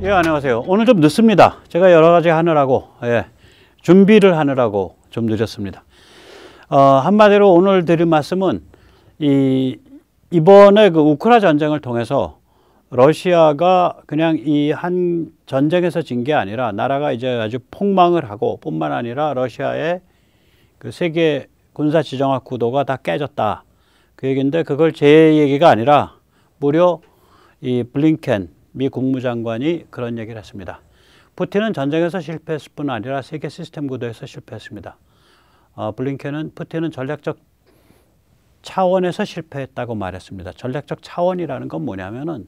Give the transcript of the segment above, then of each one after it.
예, 안녕하세요. 오늘 좀 늦습니다. 제가 여러 가지 하느라고, 준비를 하느라고 좀 늦었습니다. 한마디로 오늘 드릴 말씀은 이번에 그 우크라 전쟁을 통해서 러시아가 그냥 이 한 전쟁에서 진 게 아니라 나라가 이제 아주 폭망을 하고 뿐만 아니라 러시아의 그 세계 군사 지정학 구도가 다 깨졌다. 그 얘기인데 그걸 제 얘기가 아니라 무려 이 블링켄 미 국무장관이 그런 얘기를 했습니다. 푸틴은 전쟁에서 실패했을 뿐 아니라 세계 시스템 구도에서 실패했습니다. 블링켄은 푸틴은 전략적 차원에서 실패했다고 말했습니다. 전략적 차원이라는 건 뭐냐면은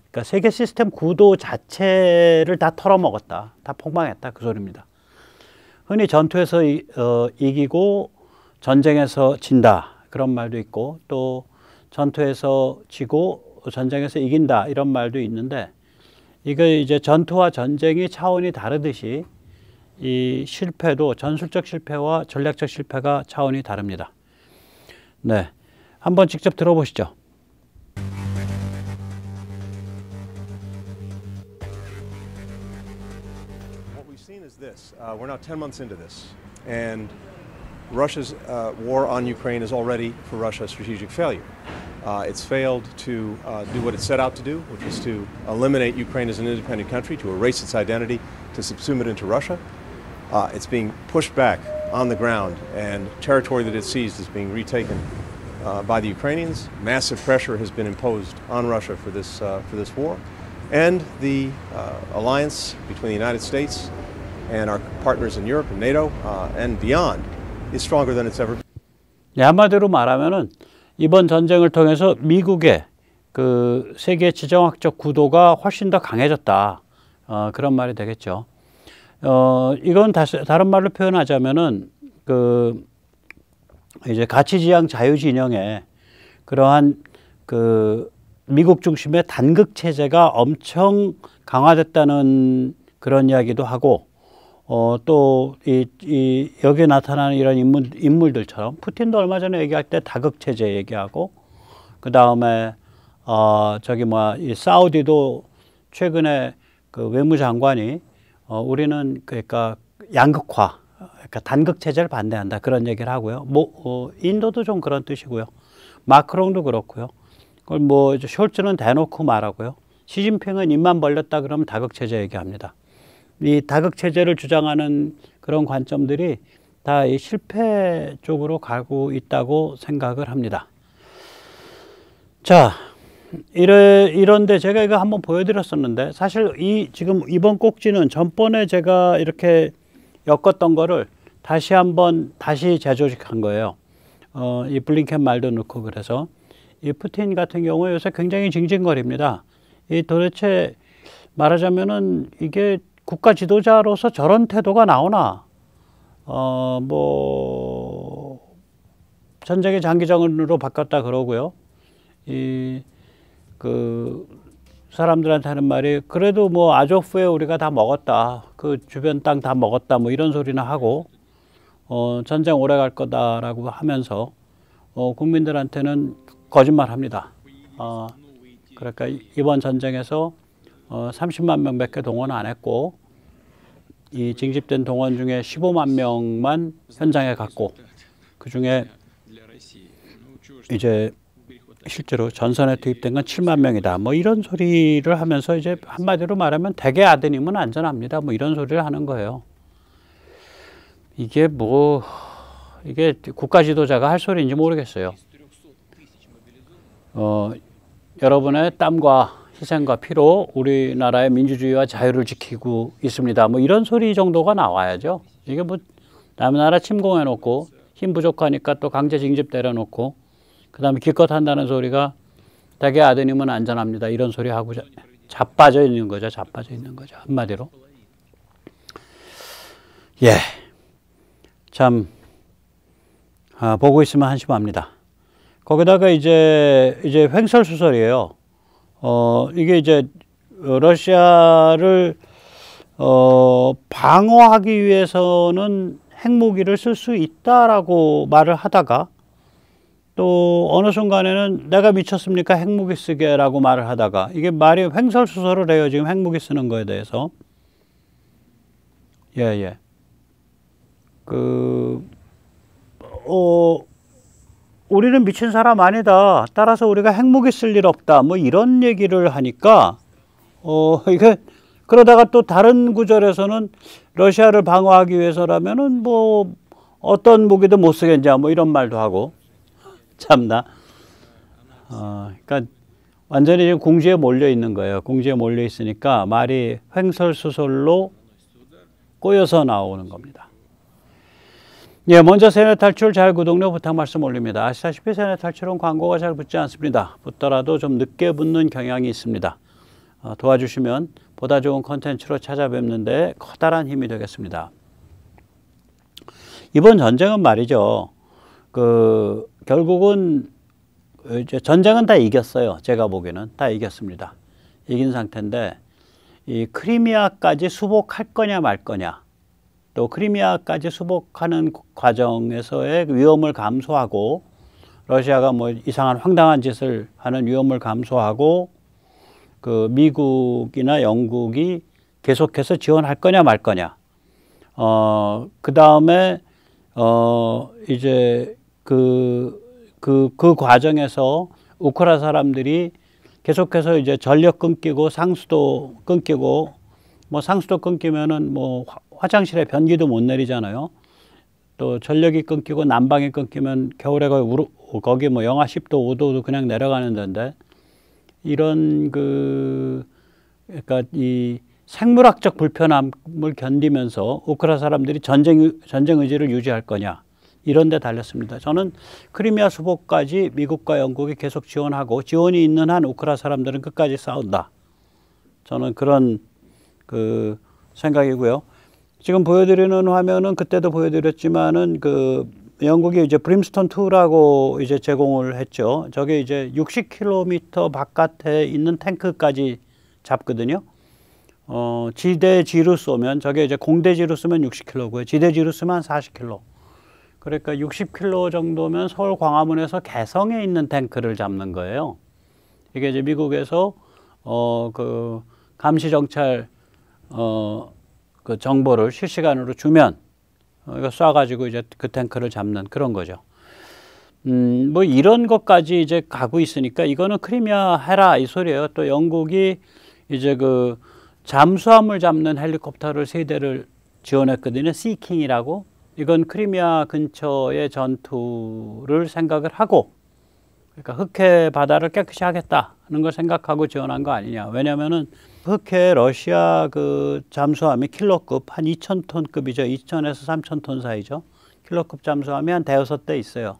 그러니까 세계 시스템 구도 자체를 다 털어먹었다. 다 폭망했다. 그 소리입니다. 흔히 전투에서 이기고 전쟁에서 진다. 그런 말도 있고 또 전투에서 지고 전쟁에서 이긴다. 이런 말도 있는데 이거 이제 전투와 전쟁이 차원이 다르듯이 이 실패도 전술적 실패와 전략적 실패가 차원이 다릅니다. 네, 한번 직접 들어보시죠. What we've seen is this. We're now 10 months into this, and Russia's war on Ukraine is already, for Russia, a strategic failure. It's failed to do what it set out to do, which was to eliminate Ukraine as an independent country, to erase its identity, to subsume it into Russia. It's being pushed back on the ground, and territory that it seized is being retaken by the Ukrainians. Massive pressure has been imposed on Russia for this war, and the alliance between the United States and our partners in Europe and NATO and beyond is stronger than it's ever been. 네, 한마디로 말하면은 이번 전쟁을 통해서 미국의 그 세계 지정학적 구도가 훨씬 더 강해졌다. 그런 말이 되겠죠. 이건 다른 말로 표현하자면은 그 이제 가치지향 자유진영의 그러한 그 미국 중심의 단극 체제가 엄청 강화됐다는 그런 이야기도 하고 또 여기에 나타나는 이런 인물들처럼 푸틴도 얼마 전에 얘기할 때 다극 체제 얘기하고 그 다음에 이 사우디도 최근에 그 외무장관이 우리는 그러니까 양극화, 그러니까 단극 체제를 반대한다 그런 얘기를 하고요. 인도도 좀 그런 뜻이고요. 마크롱도 그렇고요. 그걸 숄츠는 대놓고 말하고요. 시진핑은 입만 벌렸다 그러면 다극 체제 얘기합니다. 이 다극 체제를 주장하는 그런 관점들이 다 이 실패 쪽으로 가고 있다고 생각을 합니다. 자, 이런데 제가 이거 한번 보여드렸었는데 사실 지금 이번 꼭지는 전번에 제가 이렇게 엮었던 거를 다시 재조직한 거예요. 이 블링켄 말도 넣고 그래서 이 푸틴 같은 경우에 요새 굉장히 징징거립니다. 이 도대체 말하자면은 이게 국가 지도자로서 저런 태도가 나오나? 전쟁의 장기전으로 바꿨다 그러고요. 사람들한테 하는 말이 그래도 아조프에 우리가 다 먹었다. 그 주변 땅 다 먹었다. 이런 소리나 하고, 전쟁 오래 갈 거다라고 하면서, 국민들한테는 거짓말 합니다. 그러니까 이번 전쟁에서 30만 명밖에 동원 안 했고 이 징집된 동원 중에 15만 명만 현장에 갔고 그 중에 이제 실제로 전선에 투입된 건 7만 명이다. 이런 소리를 하면서 이제 한마디로 말하면 대개 아드님은 안전합니다. 이런 소리를 하는 거예요. 이게 국가 지도자가 할 소리인지 모르겠어요. 여러분의 땀과 희생과 피로 우리나라의 민주주의와 자유를 지키고 있습니다. 이런 소리 정도가 나와야죠. 이게 남의 나라 침공해 놓고 힘 부족하니까 또 강제 징집 때려놓고 그 다음에 기껏 한다는 소리가 대개 아드님은 안전합니다. 이런 소리 하고 자빠져 있는 거죠. 한마디로. 예. 참, 보고 있으면 한심합니다. 거기다가 이제 횡설수설이에요. 이게 이제 러시아를 방어하기 위해서는 핵무기를 쓸 수 있다라고 말을 하다가 또 어느 순간에는 내가 미쳤습니까? 핵무기 쓰게라고 말을 하다가 이게 말이 횡설수설을 해요. 지금 핵무기 쓰는 거에 대해서. 예. 우리는 미친 사람 아니다. 따라서 우리가 핵무기 쓸 일 없다. 뭐 이런 얘기를 하니까 이게 그러다가 또 다른 구절에서는 러시아를 방어하기 위해서라면은 뭐 어떤 무기도 못 쓰겠냐 뭐 이런 말도 하고 참나. 그러니까 완전히 지금 궁지에 몰려 있는 거예요. 궁지에 몰려 있으니까 말이 횡설수설로 꼬여서 나오는 겁니다. 예, 먼저 세뇌 탈출 잘 구독료 부탁 말씀 올립니다. 아시다시피 세뇌 탈출은 광고가 잘 붙지 않습니다. 붙더라도 좀 늦게 붙는 경향이 있습니다. 도와주시면 보다 좋은 컨텐츠로 찾아뵙는데 커다란 힘이 되겠습니다. 이번 전쟁은 말이죠. 결국은 이제 전쟁은 다 이겼어요. 제가 보기에는 다 이겼습니다. 이긴 상태인데 이 크리미아까지 수복할 거냐 말 거냐, 또 크리미아까지 수복하는 과정에서의 위험을 감수하고 러시아가 뭐 이상한 황당한 짓을 하는 위험을 감수하고 미국이나 영국이 계속해서 지원할 거냐 말 거냐. 그 다음에 이제 그 과정에서 우크라이나 사람들이 계속해서 이제 전력 끊기고 상수도 끊기고, 뭐 상수도 끊기면은 뭐 화장실에 변기도 못 내리잖아요. 또 전력이 끊기고 난방이 끊기면 겨울에 거기 뭐 영하 10도 5도도 그냥 내려가는 데인데, 이런 그러니까 이 생물학적 불편함을 견디면서 우크라이나 사람들이 전쟁 의지를 유지할 거냐, 이런 데 달렸습니다. 저는 크리미아 수복까지 미국과 영국이 계속 지원하고 지원이 있는 한 우크라이나 사람들은 끝까지 싸운다. 저는 그런 생각이고요. 지금 보여드리는 화면은 그때도 보여드렸지만은 영국이 이제 브림스톤 2라고 이제 제공을 했죠. 저게 이제 60km 바깥에 있는 탱크까지 잡거든요. 지대지로 쏘면, 저게 이제 공대지로 쓰면 60km고요. 지대지로 쓰면 한 40km. 그러니까 60km 정도면 서울 광화문에서 개성에 있는 탱크를 잡는 거예요. 이게 이제 미국에서 감시 정찰 정보를 실시간으로 주면 이거 쏴가지고 이제 그 탱크를 잡는 그런 거죠. 뭐 이런 것까지 이제 가고 있으니까 이거는 크리미아 해라 이 소리예요. 또 영국이 이제 잠수함을 잡는 헬리콥터를 3대를 지원했거든요. 시킹이라고. 이건 크리미아 근처의 전투를 생각을 하고, 그러니까 흑해 바다를 깨끗이 하겠다는 걸 생각하고 지원한 거 아니냐. 왜냐면은 흑해 러시아 잠수함이 킬러급 한 2,000톤급이죠. 2,000에서 3,000톤 사이죠. 킬러급 잠수함이 한 5-6대 있어요.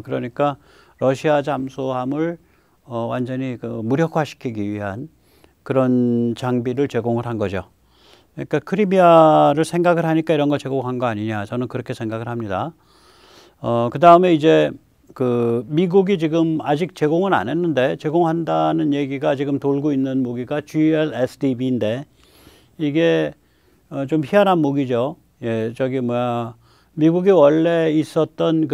그러니까 러시아 잠수함을 완전히 무력화시키기 위한 그런 장비를 제공을 한 거죠. 그러니까 크리미아를 생각을 하니까 이런 걸 제공한 거 아니냐. 저는 그렇게 생각을 합니다. 그 다음에 이제 미국이 지금 아직 제공은 안 했는데 제공한다는 얘기가 지금 돌고 있는 무기가 GLSDB인데, 이게 좀 희한한 무기죠. 예, 미국이 원래 있었던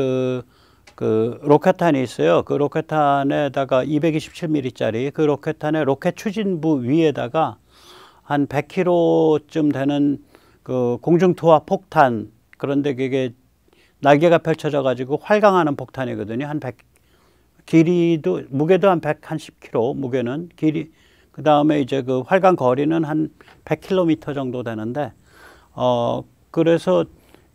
로켓탄이 있어요. 그 로켓탄에다가 227mm짜리 그 로켓탄의 로켓 추진부 위에다가 한 100kg쯤 되는 공중투하 폭탄, 그런데 그게 날개가 펼쳐져 가지고 활강하는 폭탄이거든요. 무게도 한 110kg, 무게는 길이. 그 다음에 이제 활강 거리는 한 100km 정도 되는데, 그래서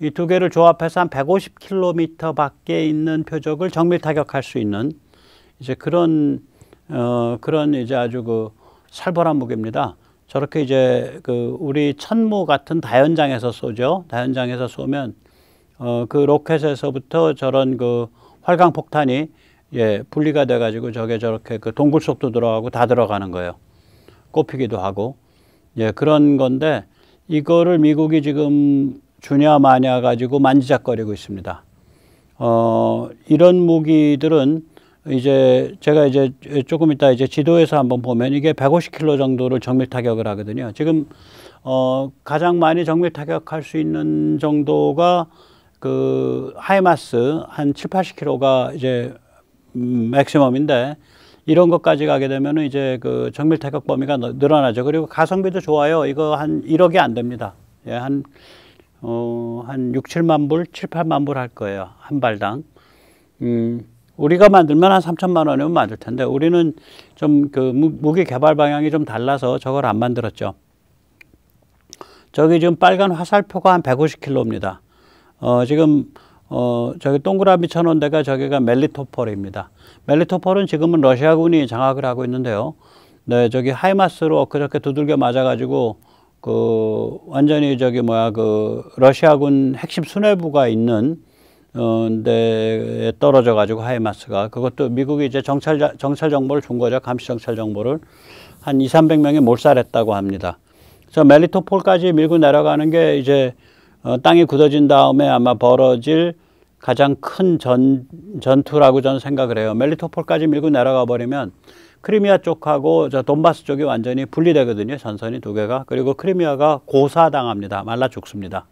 이 두 개를 조합해서 한 150km 밖에 있는 표적을 정밀 타격할 수 있는 이제 그런 이제 아주 살벌한 무기입니다. 저렇게 이제 우리 천무 같은 다연장에서 쏘죠. 다연장에서 쏘면 그 로켓에서부터 저런 활강 폭탄이 분리가 돼 가지고 저렇게 동굴 속도 들어가고 다 들어가는 거예요. 꼽히기도 하고. 그런 건데, 이거를 미국이 지금 주냐 마냐 가지고 만지작거리고 있습니다. 이런 무기들은 이제 제가 이제 조금 이따 이제 지도에서 한번 보면 이게 150km 정도를 정밀 타격을 하거든요. 지금 가장 많이 정밀 타격할 수 있는 정도가 하이마스 한 70-80km가 이제 맥시멈인데 이런 것까지 가게 되면 이제 그 정밀 타격 범위가 늘어나죠. 그리고 가성비도 좋아요. 이거 한 1억이 안 됩니다. 예, 한 6, 7만 불, 7, 8만 불 할 거예요. 한 발당. 우리가 만들면 한 3천만 원이면 만들 텐데 우리는 좀 그 무기 개발 방향이 좀 달라서 저걸 안 만들었죠. 저기 지금 빨간 화살표가 한 150km입니다. 지금 저기 동그라미 쳐놓은 데가 저기가 멜리토폴입니다. 멜리토폴은 지금은 러시아군이 장악을 하고 있는데요. 네, 저기 하이마스로 그렇게 두들겨 맞아가지고 그 완전히 저기 뭐야 그 러시아군 핵심 수뇌부가 있는 데에 떨어져 가지고 하이마스가 그것도 미국이 이제 정찰 정보를 준 거죠. 감시 정찰 정보를 한 200~300명이 몰살했다고 합니다. 그래서 멜리토폴까지 밀고 내려가는 게 이제 땅이 굳어진 다음에 아마 벌어질 가장 큰 전투라고 저는 생각을 해요. 멜리토폴까지 밀고 내려가 버리면 크리미아 쪽하고 저 돈바스 쪽이 완전히 분리되거든요. 전선이 두 개가. 그리고 크리미아가 고사당합니다. 말라 죽습니다.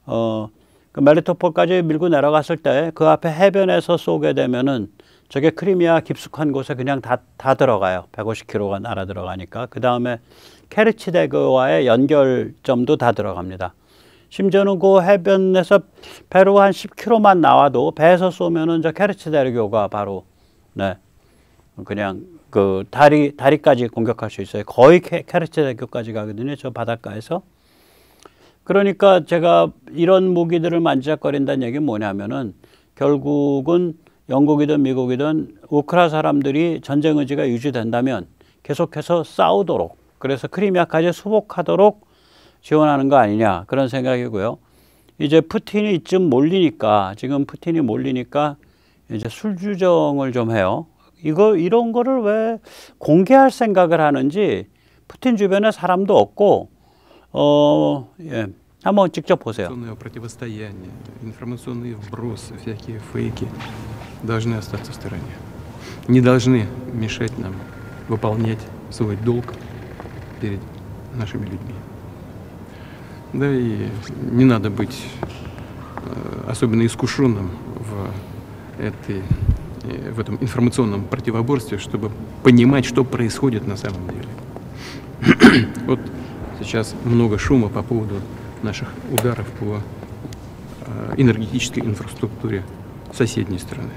그 멜리토폴까지 밀고 내려갔을 때 그 앞에 해변에서 쏘게 되면은 저게 크리미아 깊숙한 곳에 그냥 다 들어가요. 150km가 날아 들어가니까. 그 다음에 케르치데그와의 연결점도 다 들어갑니다. 심지어는 그 해변에서 배로 한 10km만 나와도 배에서 쏘면은 저 케르치데르교가 바로 네 그냥 그 다리까지 공격할 수 있어요. 거의 케르치데르교까지 가거든요. 저 바닷가에서. 그러니까 제가 이런 무기들을 만지작거린다는 얘기는 뭐냐면은 결국은 영국이든 미국이든 우크라 사람들이 전쟁 의지가 유지된다면 계속해서 싸우도록 그래서 크리미아까지 수복하도록 지원하는 거 아니냐 그런 생각이고요. 이제 푸틴이 이쯤 몰리니까 지금 푸틴이 몰리니까 이제 술주정을 좀 해요. 이런 거를 왜 공개할 생각을 하는지 푸틴 주변에 사람도 없고 예. 한번 직접 보세요. Противостояние, информационные вбросы, всякие фейки должны остаться в стороне. Не должны мешать нам выполнять свой долг перед нашими людьми. Да и не надо быть особенно искушенным в этом информационном противоборстве, чтобы понимать, что происходит на самом деле. Вот сейчас много шума по поводу наших ударов по энергетической инфраструктуре соседней страны.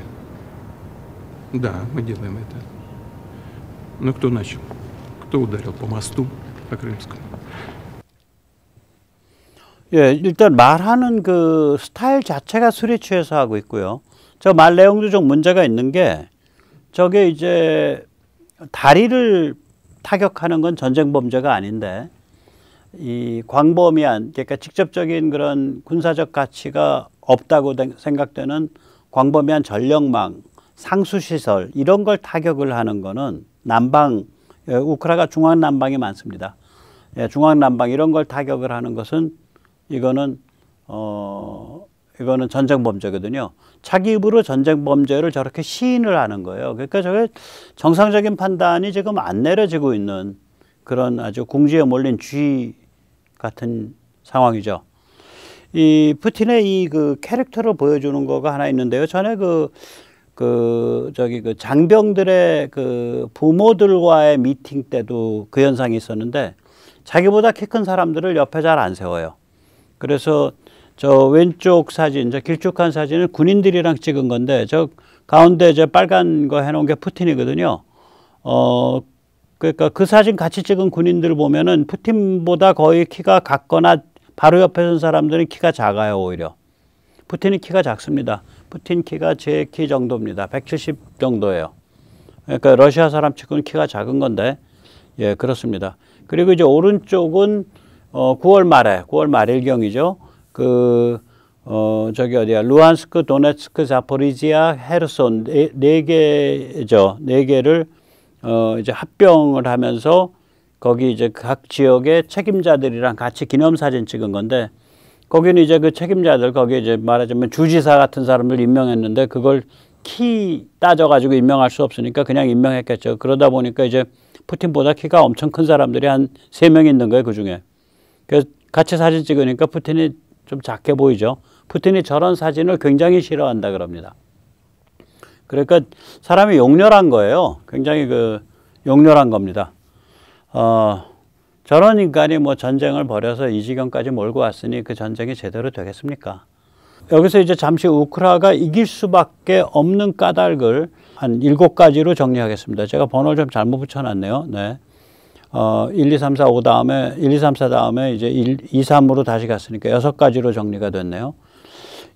Да, мы делаем это. Но кто начал? Кто ударил по мосту, по Крымскому? 예, 일단 말하는 그 스타일 자체가 술에 취해서 하고 있고요. 저 말 내용도 좀 문제가 있는 게 저게 이제 다리를 타격하는 건 전쟁 범죄가 아닌데 이 광범위한 그러니까 직접적인 그런 군사적 가치가 없다고 생각되는 광범위한 전력망, 상수시설 이런 걸 타격을 하는 거는 남방, 우크라이나가 중앙남방이 많습니다. 예, 중앙남방 이런 걸 타격을 하는 것은 이거는 전쟁 범죄거든요. 자기 입으로 전쟁 범죄를 저렇게 시인을 하는 거예요. 그러니까 저게 정상적인 판단이 지금 안 내려지고 있는 그런 아주 궁지에 몰린 쥐 같은 상황이죠. 이 푸틴의 이 그 캐릭터를 보여주는 거가 하나 있는데요. 전에 그 장병들의 그 부모들과의 미팅 때도 그 현상이 있었는데 자기보다 키 큰 사람들을 옆에 잘 안 세워요. 그래서 저 왼쪽 사진, 저 길쭉한 사진은 군인들이랑 찍은 건데 저 가운데 저 빨간 거 해놓은 게 푸틴이거든요. 그러니까 그 사진 같이 찍은 군인들 보면은 푸틴보다 거의 키가 작거나 바로 옆에 선 사람들은 키가 작아요, 오히려. 푸틴이 키가 작습니다. 푸틴 키가 제 키 정도입니다. 170 정도예요. 그러니까 러시아 사람 치고는 키가 작은 건데, 예, 그렇습니다. 그리고 이제 오른쪽은 9월 말일경이죠. 저기 어디야, 루안스크, 도네츠크, 자포리지아, 헤르손 네 개죠. 네 개를 이제 합병을 하면서 거기 이제 각 지역의 책임자들이랑 같이 기념사진 찍은 건데 거기는 이제 그 책임자들 거기 이제 말하자면 주지사 같은 사람들 임명했는데 그걸 키 따져가지고 임명할 수 없으니까 그냥 임명했겠죠. 그러다 보니까 이제 푸틴보다 키가 엄청 큰 사람들이 한 3명 있는 거예요, 그 중에. 그래서 같이 사진 찍으니까 푸틴이 좀 작게 보이죠. 푸틴이 저런 사진을 굉장히 싫어한다 그럽니다. 그러니까 사람이 용렬한 거예요. 굉장히 그 용렬한 겁니다. 저런 인간이 뭐 전쟁을 벌여서 이 지경까지 몰고 왔으니 그 전쟁이 제대로 되겠습니까? 여기서 이제 잠시 우크라가 이길 수밖에 없는 까닭을 한 7가지로 정리하겠습니다. 제가 번호를 좀 잘못 붙여놨네요. 네. 1, 2, 3, 4, 5 다음에 1, 2, 3, 4 다음에 이제 1, 2, 3으로 다시 갔으니까 6가지로 정리가 됐네요.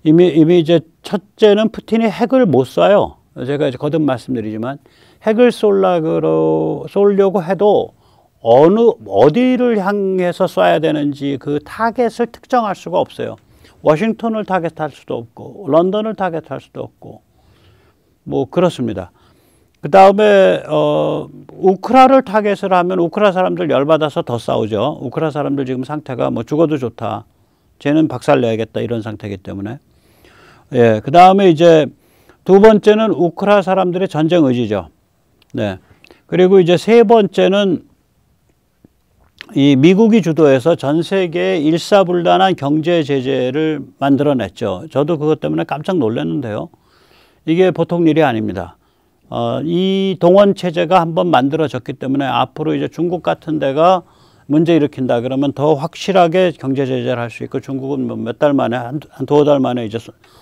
이미 이제 첫째는 푸틴이 핵을 못 쏴요. 제가 이제 거듭 말씀드리지만 핵을 쏠려고 해도 어디를 향해서 쏴야 되는지 그 타겟을 특정할 수가 없어요. 워싱턴을 타겟할 수도 없고 런던을 타겟할 수도 없고 뭐 그렇습니다. 그 다음에 우크라를 타겟을 하면 우크라 사람들 열받아서 더 싸우죠. 우크라 사람들 지금 상태가 뭐 죽어도 좋다. 쟤는 박살내야겠다 이런 상태이기 때문에. 예, 그 다음에 이제 두 번째는 우크라 사람들의 전쟁 의지죠. 네. 그리고 이제 세 번째는 이 미국이 주도해서 전 세계에 일사불란한 경제 제재를 만들어냈죠. 저도 그것 때문에 깜짝 놀랐는데요. 이게 보통 일이 아닙니다. 이 동원 체제가 한번 만들어졌기 때문에 앞으로 이제 중국 같은 데가 문제 일으킨다 그러면 더 확실하게 경제 제재를 할 수 있고 중국은 뭐 몇 달 만에 한 두어 달 만에 이제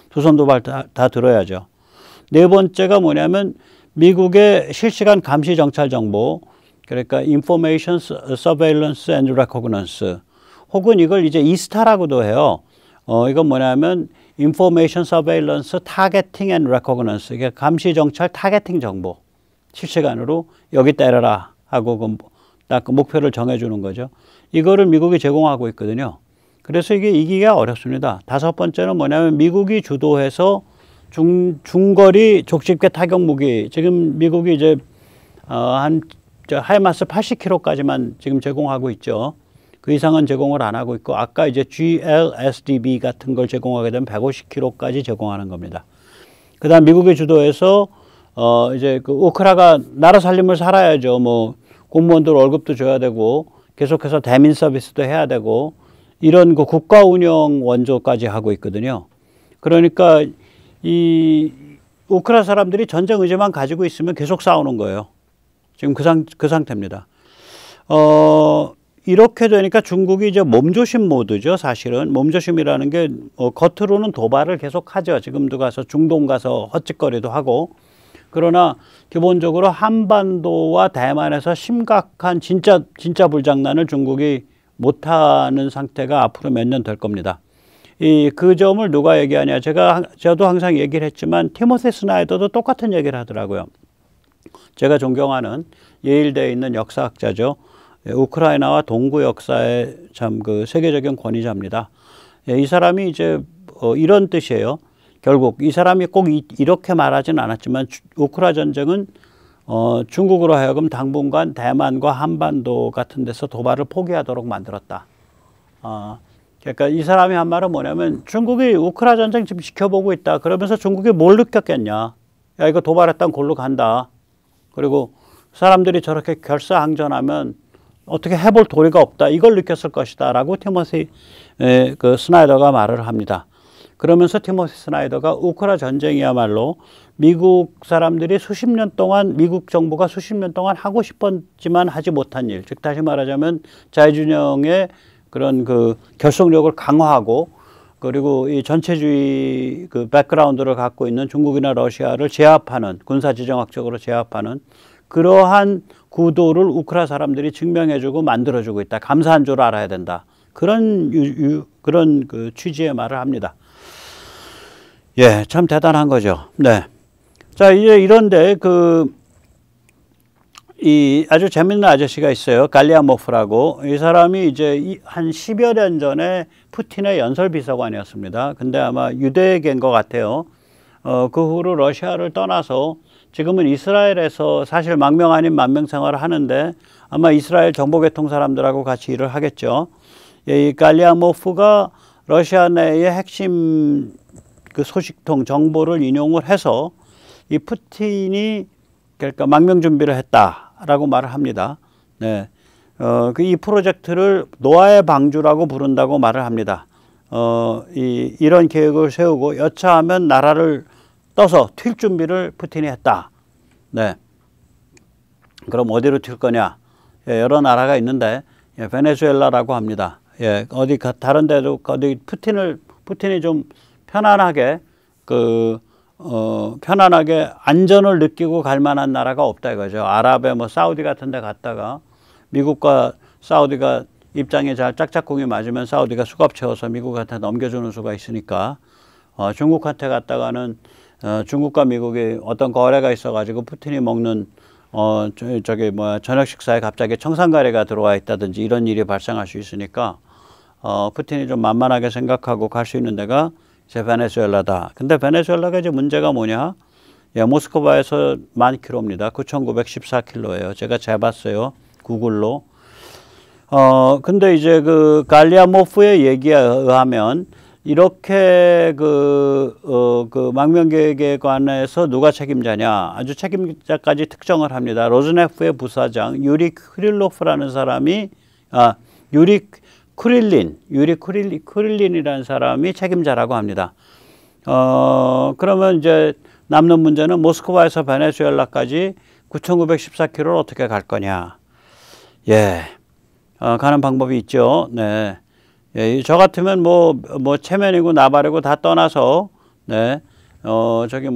두 손 두 발 다 들어야죠. 네 번째가 뭐냐면 미국의 실시간 감시 정찰 정보, 그러니까 Information Surveillance and Recognize, 혹은 이걸 이제 이스타라고도 해요. 이건 뭐냐면 Information Surveillance Targeting and Recognize, 이게 감시 정찰 타겟팅 정보, 실시간으로 여기 때려라 하고 딱 그 목표를 정해주는 거죠. 이거를 미국이 제공하고 있거든요. 그래서 이게 이기기가 어렵습니다. 다섯 번째는 뭐냐면 미국이 주도해서 중거리 족집게 타격 무기, 지금 미국이 이제 한 하이마스 80km까지만 지금 제공하고 있죠. 그 이상은 제공을 안 하고 있고, 아까 이제 GLSDB 같은 걸 제공하게 되면 150km까지 제공하는 겁니다. 그 다음 미국이 주도해서 이제 그 우크라가 나라 살림을 살아야죠. 뭐 공무원들 월급도 줘야 되고 계속해서 대민 서비스도 해야 되고 이런 그 국가 운영 원조까지 하고 있거든요. 그러니까 이 우크라 사람들이 전쟁 의지만 가지고 있으면 계속 싸우는 거예요. 지금 그 상태입니다. 이렇게 되니까 중국이 이제 몸조심 모드죠. 사실은 몸조심이라는 게 겉으로는 도발을 계속 하죠. 지금도 가서 중동 가서 헛짓거리도 하고. 그러나 기본적으로 한반도와 대만에서 심각한 진짜 불장난을 중국이 못하는 상태가 앞으로 몇 년 될 겁니다. 그 점을 누가 얘기하냐. 저도 항상 얘기를 했지만 티모시 스나이더도 똑같은 얘기를 하더라고요. 제가 존경하는 예일대에 있는 역사학자죠. 우크라이나와 동구 역사의 참 그 세계적인 권위자입니다. 이 사람이 이제 이런 뜻이에요. 결국 이 사람이 꼭 이렇게 말하진 않았지만 우크라 전쟁은 중국으로 하여금 당분간 대만과 한반도 같은 데서 도발을 포기하도록 만들었다. 그러니까 이 사람이 한 말은 뭐냐면 중국이 우크라 전쟁 지금 지켜보고 있다. 그러면서 중국이 뭘 느꼈겠냐. 야, 이거 도발했다면 골로 간다. 그리고 사람들이 저렇게 결사항전하면 어떻게 해볼 도리가 없다. 이걸 느꼈을 것이다. 라고 티모시 그 스나이더가 말을 합니다. 그러면서 티모시 스나이더가 우크라 전쟁이야말로 미국 사람들이 수십 년 동안, 미국 정부가 수십 년 동안 하고 싶었지만 하지 못한 일. 즉 다시 말하자면 자유진영의 그런 그 결속력을 강화하고, 그리고 이 전체주의 그 백그라운드를 갖고 있는 중국이나 러시아를 제압하는, 군사지정학적으로 제압하는 그러한 구도를 우크라 사람들이 증명해주고 만들어주고 있다. 감사한 줄 알아야 된다. 그런 그 취지의 말을 합니다. 예, 참 대단한 거죠. 네. 자, 이제 이런데 이 아주 재밌는 아저씨가 있어요. 갈리아모프라고. 이 사람이 이제 한 10여 년 전에 푸틴의 연설비서관이었습니다. 근데 아마 유대계인 것 같아요. 그 후로 러시아를 떠나서 지금은 이스라엘에서 사실 망명 아닌 만명 생활을 하는데 아마 이스라엘 정보계통 사람들하고 같이 일을 하겠죠. 이 갈리아모프가 러시아 내의 핵심 그 소식통 정보를 인용을 해서 이 푸틴이 그러니까 망명 준비를 했다라고 말을 합니다. 네. 이 프로젝트를 노아의 방주라고 부른다고 말을 합니다. 이런 계획을 세우고 여차하면 나라를 떠서 튈 준비를 푸틴이 했다. 네. 그럼 어디로 튈 거냐? 예, 여러 나라가 있는데 예, 베네수엘라라고 합니다. 예, 어디 다른 데도 어디 푸틴이 좀 편안하게 편안하게 안전을 느끼고 갈 만한 나라가 없다 이거죠. 아랍의 뭐 사우디 같은 데 갔다가 미국과 사우디가 입장이 잘 짝짝꿍이 맞으면 사우디가 수갑 채워서 미국한테 넘겨주는 수가 있으니까 중국한테 갔다가는 중국과 미국이 어떤 거래가 있어가지고 푸틴이 먹는 저녁 식사에 갑자기 청산가리가 들어와 있다든지 이런 일이 발생할 수 있으니까 푸틴이 좀 만만하게 생각하고 갈 수 있는 데가 이제 베네수엘라다. 근데 베네수엘라가 이제 문제가 뭐냐? 예, 모스크바에서 10,000km입니다. 9,914km예요. 제가 재봤어요. 구글로. 근데 이제 그 갈리아모프의 얘기에 의하면 이렇게 그 망명계획에 관해서 누가 책임자냐? 아주 책임자까지 특정을 합니다. 로즈네프의 부사장 유리 쿠릴로프라는 사람이 유리 쿠릴린이라는 사람이 책임자라고 합니다. 그러면 이제 남는 문제는 모스크바에서 베네수엘라까지 9,914km를 어떻게 갈 거냐? 예, 가는 방법이 있죠. 네. 예, 저 같으면 뭐 체면이고 나발이고 다 떠나서, 네, 저기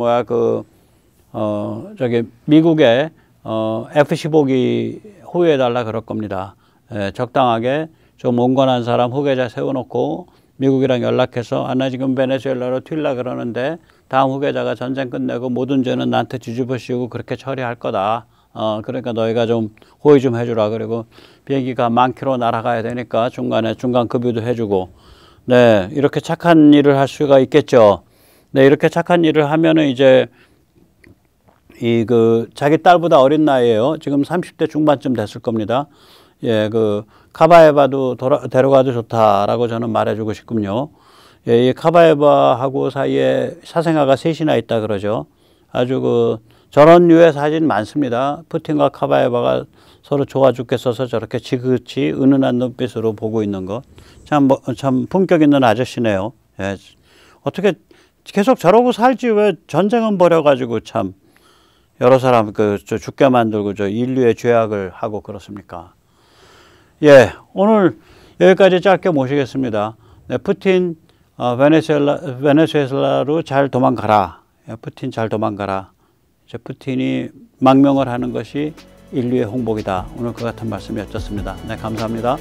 미국의 F-15기 호위해달라 그럴 겁니다. 예, 적당하게 좀 온건한 사람 후계자 세워놓고 미국이랑 연락해서 나 지금 베네수엘라로 튈라 그러는데 다음 후계자가 전쟁 끝내고 모든 죄는 나한테 뒤집어 씌우고 그렇게 처리할 거다. 그러니까 너희가 좀 호의 좀 해주라. 그리고 비행기가 10,000km 날아가야 되니까 중간 급유도 해주고. 네, 이렇게 착한 일을 할 수가 있겠죠. 네, 이렇게 착한 일을 하면은 이제 자기 딸보다 어린 나이에요. 지금 30대 중반쯤 됐을 겁니다. 예, 카바에바도 데려가도 좋다라고 저는 말해주고 싶군요. 예, 이 카바에바하고 사이에 사생아가 셋이나 있다 그러죠. 아주 저런 류의 사진 많습니다. 푸틴과 카바에바가 서로 좋아 죽겠어서 저렇게 지그치 은은한 눈빛으로 보고 있는 거. 참 품격 있는 아저씨네요. 예. 어떻게 계속 저러고 살지 왜 전쟁은 벌여가지고 참 여러 사람 죽게 만들고 인류의 죄악을 하고 그렇습니까? 예, 오늘 여기까지 짧게 모시겠습니다. 네, 푸틴 베네수엘라로 잘 도망가라. 예, 푸틴 잘 도망가라. 이제 푸틴이 망명을 하는 것이 인류의 홍복이다. 오늘 그 같은 말씀이었습니다. 네, 감사합니다.